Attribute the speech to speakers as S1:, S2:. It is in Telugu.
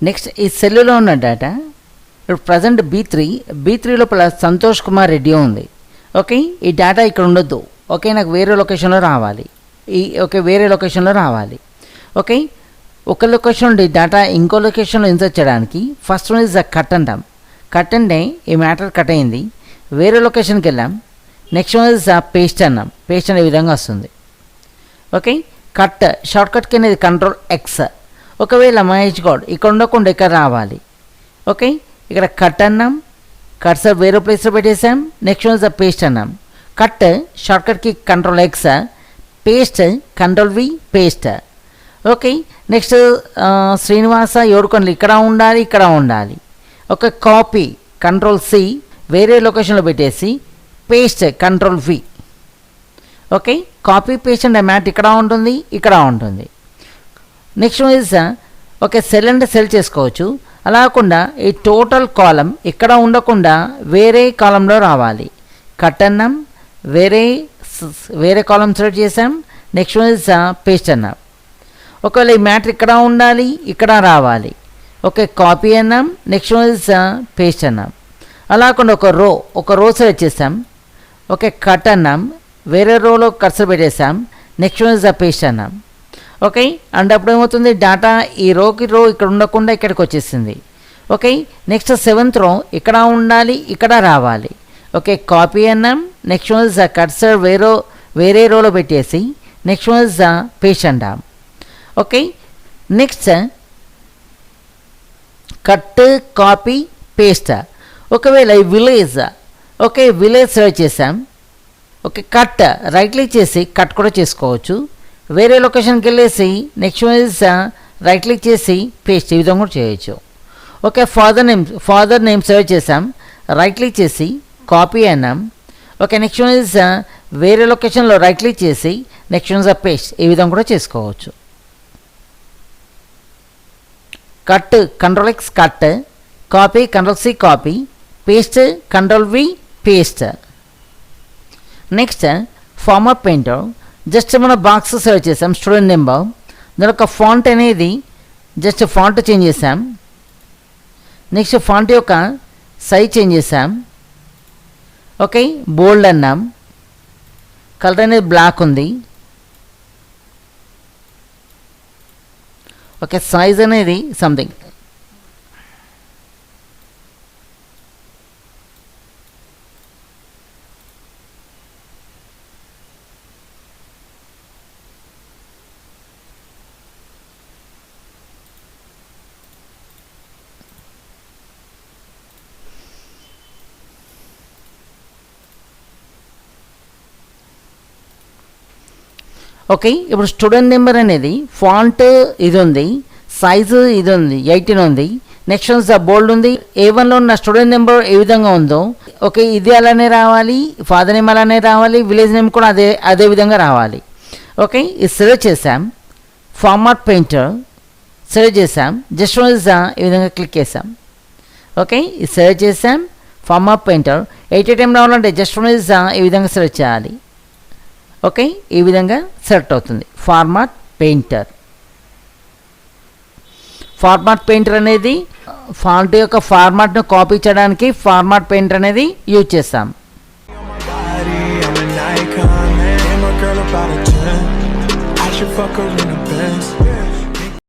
S1: నెక్స్ట్ ఈ సెల్లులో ఉన్న డేటా ఇప్పుడు ప్రజెంట్ బీ3 లోపల సంతోష్ కుమార్ రెడ్డి ఉంది. ఓకే, ఈ డేటా ఇక్కడ ఉండొద్దు. ఓకే, నాకు వేరే లొకేషన్లో రావాలి. వేరే లొకేషన్లో రావాలి. ఓకే, ఒక లొకేషన్ నుండి డేటా ఇంకో లొకేషన్లో ఇన్సర్ట్ చేయడానికి first one is the cut అంటాం. కట్ అంటే ఈ మ్యాటర్ కట్ అయింది, వేరే లొకేషన్కి వెళ్ళాం. Next one is the paste అన్నాం. పేస్ట్ అనే విధంగా వస్తుంది. ఓకే, కట్ షార్ట్కట్కి అనేది Ctrl+X. ఒకవేళ మహేష్ గౌడ్ ఇక్కడ ఉండకుండా ఇక్కడ రావాలి. ఓకే, ఇక్కడ కట్ అన్నాం, కట్సర్ వేరే ప్లేస్లో పెట్టేసాం. Next one is the paste అన్నాం. కట్ షార్ట్కట్కి Ctrl+X, paste Ctrl+V, paste. Okay, next Srinivasa Yedukondalu ఇక్కడ ఉండాలి. ఒక కాపీ Ctrl+C, వేరే లొకేషన్లో పెట్టేసి paste Ctrl+V. Okay, copy paste అంటే మ్యాట్ ఇక్కడ ఉంటుంది. నెక్స్ట్ ఇస్ ఓకే, సెల్ అంటే సెల్ చేసుకోవచ్చు. అలా కాకుండా ఈ టోటల్ కాలం ఇక్కడ ఉండకుండా వేరే కాలంలో రావాలి. కట్ అన్నాం, వేరే కాలం సెలెక్ట్ చేసాం. నెక్స్ట్ ఇస్ పేస్ట్ అన్నాం. ఒకవేళ ఈ మ్యాటర్ ఇక్కడ రావాలి. ఓకే, కాపీ అన్నాం. నెక్స్ట్ ఇస్ పేస్ట్ అన్నాం. అలా కాకుండా ఒక రో సెలెక్ట్ చేసాం. ఓకే, కట్ అన్నాం, వేరే రోలో కర్సర్ పెట్టేసాం. Next one is the paste అన్నాం. ఓకే, అండ్ అప్పుడు ఏమవుతుంది, డేటా ఈ రో ఇక్కడ ఉండకుండా ఇక్కడికి వచ్చేసింది. ఓకే, నెక్స్ట్ 7th రో ఇక్కడ రావాలి. ఓకే, కాపీ అన్నాం. Next one is the cursor వేరే రోలో పెట్టేసి next one is the paste అంటాం. Okay, next cut, copy, paste. ఒకవేళ ఈ విలేజ్ సెలెక్ట్ చేసాం. ఓకే, కట్ రైట్ క్లిక్ చేసి కట్ కూడా చేసుకోవచ్చు. వేరే లొకేషన్కి వెళ్ళేసి next one is right click చేసి పేస్ట్, ఈ విధంగా కూడా చేయొచ్చు. ఓకే, ఫాదర్ నేమ్ సెలెక్ట్ చేసాం. రైట్ క్లిక్ చేసి కాపీ అన్నాం. ఓకే, నెక్స్ట్ వన్ ఇస్ వేరే లొకేషన్లో రైట్ క్లిక్ చేసి నెక్స్ట్ వన్ ఇస్ పేస్ట్, ఈ విధంగా కూడా చేసుకోవచ్చు. Cut Ctrl+X, cut, copy Ctrl+C, copy, paste Ctrl+V, paste. Next format painter, just మన బాక్స్ సెలెక్ట్ చేసాం. స్టూడెంట్ నెంబర్, దాని యొక్క ఫాంట్ అనేది జస్ట్ ఫాంట్ చేంజ్ చేసాం. నెక్స్ట్ ఫాంట్ యొక్క సైజ్ చేంజ్ చేసాం. ఓకే, బోల్డ్ అన్నాం. కలర్ అనేది బ్లాక్ ఉంది. ఓకే, సైజ్ అనేది సంథింగ్. ఓకే, ఇప్పుడు స్టూడెంట్ నెంబర్ అనేది ఫాంట్ ఇది ఉంది, సైజు ఇది ఉంది, 18 ఉంది. నెక్స్ట్ వన్ బోల్డ్ ఉంది. A1లో ఉన్న స్టూడెంట్ నెంబర్ ఏ విధంగా ఉందో ఓకే ఇది అలానే రావాలి, ఫాదర్ నేమ్ అలానే రావాలి, విలేజ్ నేమ్ కూడా అదే విధంగా రావాలి. ఓకే, ఇది సెలెక్ట్ చేసాం. ఫార్మాట్ పెయింటర్ సెలెక్ట్ చేసాం. జస్ట్ వన్ ఇస్ ఈ విధంగా క్లిక్ చేసాం. ఓకే, ఇది సెలెక్ట్ చేసాం. ఫార్మాట్ పెయింటర్ 8 టైం రావాలంటే జస్ట్ వన్ ఇస్ ఈ విధంగా సెలెక్ట్ చేయాలి. ఓకే, ఈ విధంగా సెలెక్ట్ అవుతుంది ఫార్మాట్ పెయింటర్. ఫార్మాట్ పెయింటర్ అనేది ఫాంట్ యొక్క ఫార్మాట్ను కాపీ చేయడానికి ఫార్మాట్ పెయింటర్ అనేది యూజ్ చేస్తాం. I should fuck her in a Benz.